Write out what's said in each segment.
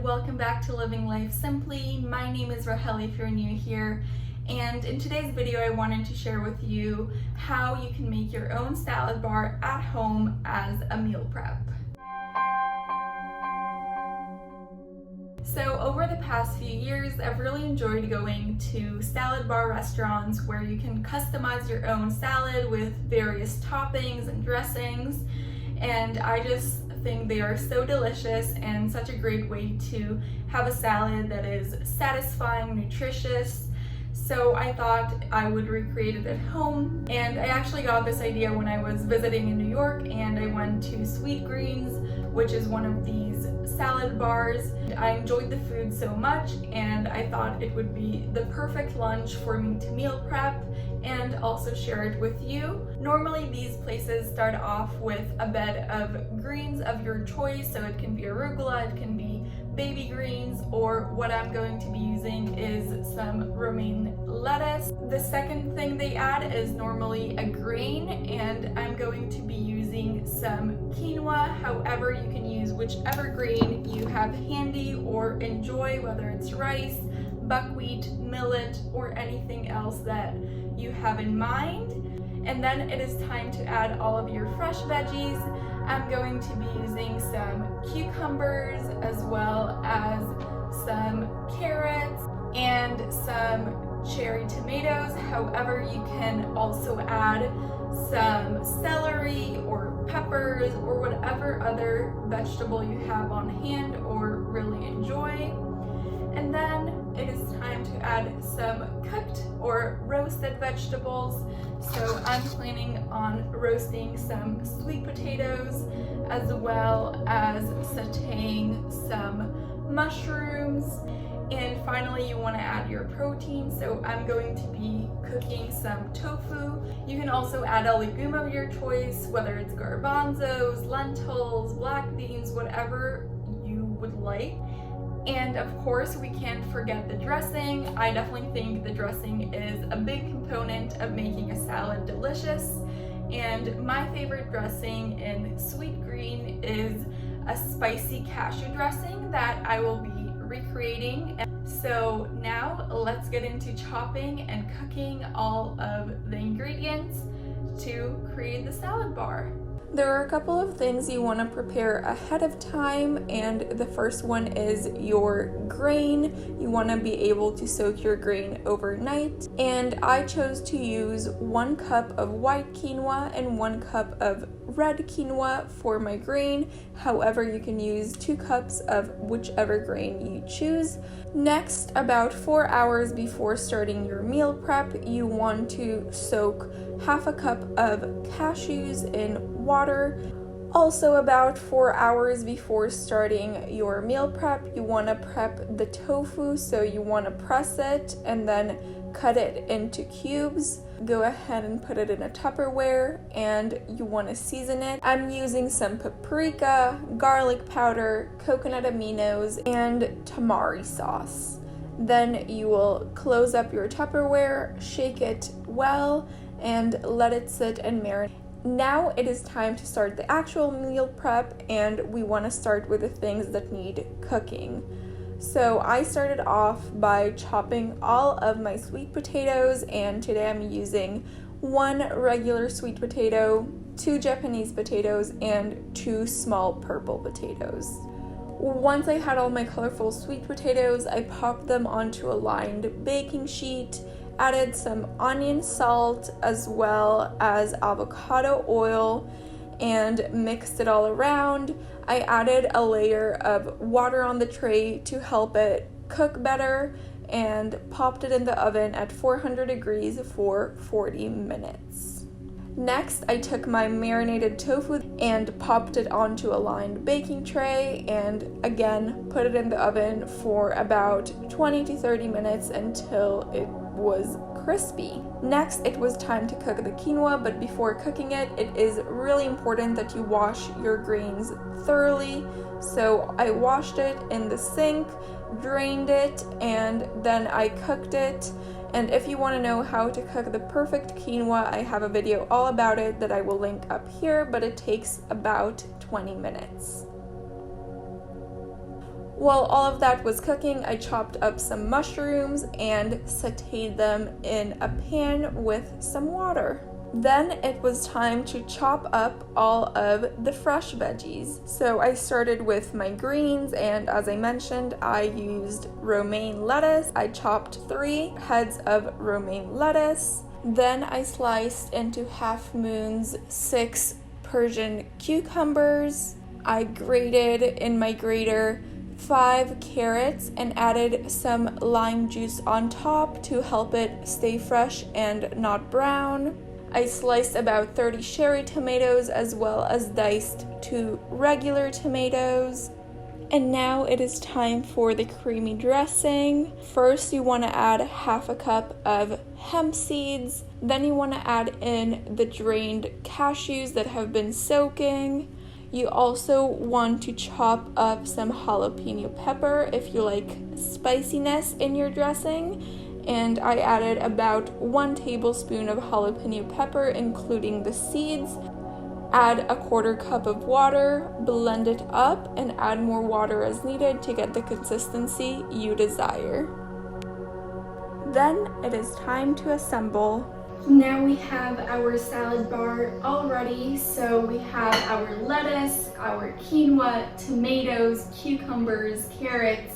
welcome back to Living Life Simply. My name is Rahel if you're new here, and in today's video I wanted to share with you how you can make your own salad bar at home as a meal prep. So over the past few years, I've really enjoyed going to salad bar restaurants where you can customize your own salad with various toppings and dressings, and I just think they are so delicious and such a great way to have a salad that is satisfying, nutritious. So I thought I would recreate it at home, and I actually got this idea when I was visiting in New York and I went to Sweetgreen's, which is one of these salad bars. I enjoyed the food so much and I thought it would be the perfect lunch for me to meal prep and also share it with you. Normally these places start off with a bed of greens of your choice, so it can be arugula, it can be baby greens, or what I'm going to be using is some romaine lettuce. The second thing they add is normally a grain, and I'm going to be using some quinoa. However, you can use whichever grain you have handy or enjoy, whether it's rice, buckwheat, millet, or anything else that you have in mind. And then it is time to add all of your fresh veggies. I'm going to be using some cucumbers as well as some carrots and some cherry tomatoes. However, you can also add some celery or peppers or whatever other vegetable you have on hand or really enjoy. And then it is time to add some cooked or roasted vegetables. So I'm planning on roasting some sweet potatoes as well as sauteing some mushrooms. And finally, you want to add your protein. So I'm going to be cooking some tofu. You can also add a legume of your choice, whether it's garbanzos, lentils, black beans, whatever you would like. And of course, we can't forget the dressing. I definitely think the dressing is a big component of making a salad delicious. And my favorite dressing in Sweetgreen is a spicy cashew dressing that I will be recreating. So now let's get into chopping and cooking all of the ingredients to create the salad bar. There are a couple of things you want to prepare ahead of time, and the first one is your grain. You want to be able to soak your grain overnight, and I chose to use 1 cup of white quinoa and 1 cup of red quinoa for my grain. However, you can use 2 cups of whichever grain you choose. Next, about 4 hours before starting your meal prep, you want to soak half a cup of cashews in water. Also, about 4 hours before starting your meal prep, you want to prep the tofu. So you want to press it and then cut it into cubes. Go ahead and put it in a Tupperware, and you want to season it. I'm using some paprika, garlic powder, coconut aminos, and tamari sauce. Then you will close up your Tupperware, shake it well, and let it sit and marinate. Now it is time to start the actual meal prep, and we want to start with the things that need cooking. So I started off by chopping all of my sweet potatoes, and today I'm using 1 regular sweet potato, 2 Japanese potatoes, and 2 small purple potatoes. Once I had all my colorful sweet potatoes, I popped them onto a lined baking sheet, added some onion salt as well as avocado oil, and mixed it all around. I added a layer of water on the tray to help it cook better and popped it in the oven at 400 degrees for 40 minutes. Next, I took my marinated tofu and popped it onto a lined baking tray and again put it in the oven for about 20 to 30 minutes until it was crispy. Next, it was time to cook the quinoa, but before cooking it, it is really important that you wash your grains thoroughly. So I washed it in the sink, drained it, and then I cooked it. And if you want to know how to cook the perfect quinoa, I have a video all about it that I will link up here, but it takes about 20 minutes. While all of that was cooking, I chopped up some mushrooms and sauteed them in a pan with some water. Then it was time to chop up all of the fresh veggies. So I started with my greens, and as I mentioned, I used romaine lettuce. I chopped 3 heads of romaine lettuce. Then I sliced into half moons 6 Persian cucumbers. I grated in my grater 5 carrots and added some lime juice on top to help it stay fresh and not brown. I sliced about 30 cherry tomatoes as well as diced 2 regular tomatoes. And now it is time for the creamy dressing. First, you want to add half a cup of hemp seeds. Then you want to add in the drained cashews that have been soaking. You also want to chop up some jalapeno pepper if you like spiciness in your dressing. And I added about 1 tablespoon of jalapeno pepper, including the seeds. Add a 1/4 cup of water, blend it up, and add more water as needed to get the consistency you desire. Then it is time to assemble. Now we have our salad bar all ready. So we have our lettuce, our quinoa, tomatoes, cucumbers, carrots,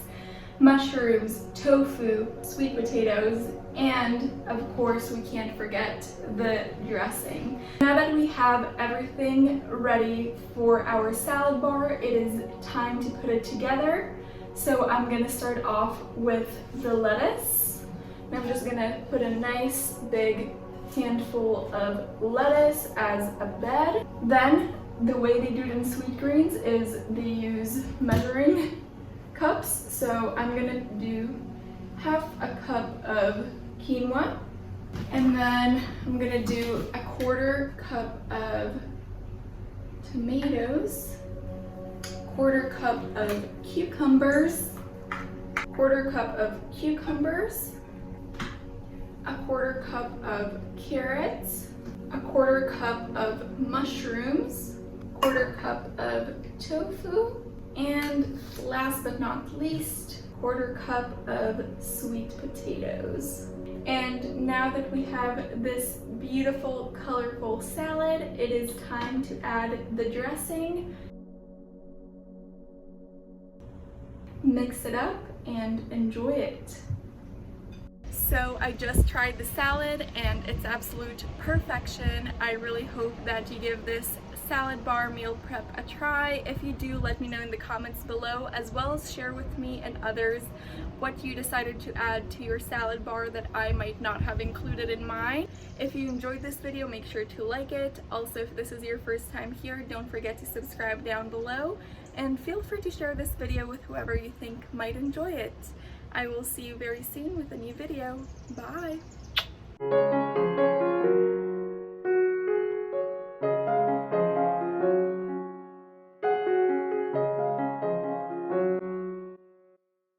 mushrooms, tofu, sweet potatoes, and of course we can't forget the dressing. Now that we have everything ready for our salad bar, it is time to put it together. So I'm gonna start off with the lettuce. I'm just gonna put a nice big handful of lettuce as a bed. Then the way they do it in Sweetgreens is they use measuring cups. So I'm gonna do half a cup of quinoa, and then I'm gonna do a 1/4 cup of tomatoes, 1/4 cup of cucumbers, 1/4 cup of cucumbers, a 1/4 cup of carrots, a 1/4 cup of mushrooms, 1/4 cup of tofu, and last but not least, 1/4 cup of sweet potatoes. And now that we have this beautiful, colorful salad, it is time to add the dressing. Mix it up and enjoy it. So I just tried the salad and it's absolute perfection. I really hope that you give this salad bar meal prep a try. If you do, let me know in the comments below, as well as share with me and others what you decided to add to your salad bar that I might not have included in mine. If you enjoyed this video, make sure to like it. Also, if this is your first time here, don't forget to subscribe down below, and feel free to share this video with whoever you think might enjoy it. I will see you very soon with a new video. Bye!